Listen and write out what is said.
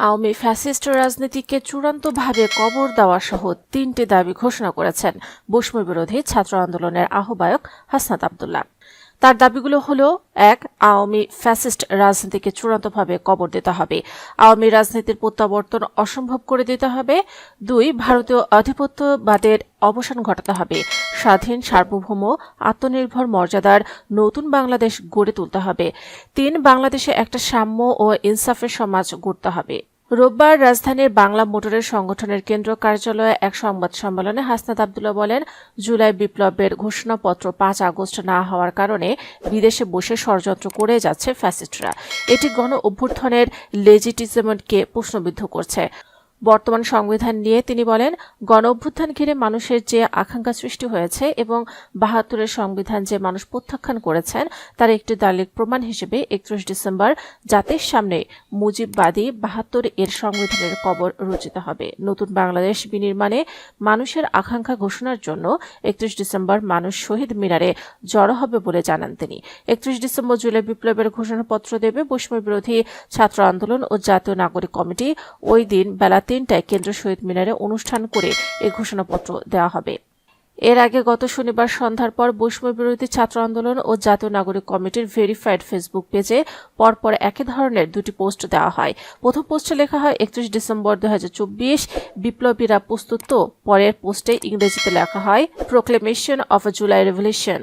Awami fascist রাজনীতিকে চূড়ান্তভাবে কবর দেওয়া সহ ৩টি দাবি ঘোষণা করেছেন বৈষম্য বিরোধী ছাত্র আন্দোলনের আহ্বায়ক হাসনাত আব্দুল্লাহ। তার দাবিগুলো হলো: ১. আওয়ামী ফ্যাসিস্ট রাজনীতিকে চূড়ান্তভাবে কবর দিতে হবে। আওয়ামী রাজনীতির প্রত্যাবর্তন অসম্ভব করে দিতে হবে। ২. ভারতীয় আধিপত্যবাদের অবসান ঘটাতে হবে। স্বাধীন, সার্বভৌম, আত্মনির্ভর মর্যাদার নতুন বাংলাদেশ গড়ে তুলতে হবে। ৩. বাংলাদেশে একটা সাম্য ও ইনসাফের সমাজ গড়তে হবে। রোববার রাজধানীর বাংলা মোটরের সংগঠনের কেন্দ্র কার্যালয়ে এক সংবাদ সম্মেলনে হাসনাত আব্দুল্লাহ বলেন, জুলাই বিপ্লবের ঘোষণাপত্র ৫ আগস্ট না হওয়ার কারণে বিদেশে বসে ষড়যন্ত্র করে যাচ্ছে ফ্যাসিস্টরা। এটি গণ অভ্যুত্থানের লেজিটিমেটকে প্রশ্নবিদ্ধ করছে। বর্তমান সংবিধান নিয়ে তিনি বলেন, গণ অভ্যুত্থান ঘিরে মানুষের যে আকাঙ্ক্ষা সৃষ্টি হয়েছে এবং ৭২-এর সংবিধান যে মানুষ প্রত্যাখ্যান করেছেন তার একটি দালিলিক প্রমাণ হিসেবে ৩১ ডিসেম্বর জাতির সামনে মুজিববাদী ৭২-এর সংবিধানের কবর রচিত হবে। নতুন বাংলাদেশ বিনির্মাণে মানুষের আকাঙ্ক্ষা ঘোষণার জন্য ৩১ ডিসেম্বর মানুষ শহীদ মিনারে জড়ো হবে বলে জানান তিনি। ৩১ ডিসেম্বর জুলাই বিপ্লবের ঘোষণাপত্র দেবে বৈষম্য বিরোধী ছাত্র আন্দোলন ও জাতীয় নাগরিক কমিটি। ওই দিন বেলা ৩টায় কেন্দ্র শহীদ মিনারে অনুষ্ঠান করে এই ঘোষণাপত্র দেওয়া হবে। এর আগে গত শনিবার সন্ধ্যার পর বৈষম্য বিরোধী ছাত্র আন্দোলন ও জাতীয় নাগরিক কমিটির ভেরিফাইড ফেসবুক পেজে পরপর একই ধরনের ২টি পোস্ট দেওয়া হয়। প্রথম পোস্টে লেখা হয় ৩১ ডিসেম্বর ২০২৪ বিপ্লবীরা প্রস্তুত তো। পরের পোস্টে ইংরেজিতে লেখা হয় proclamation of a July revolution.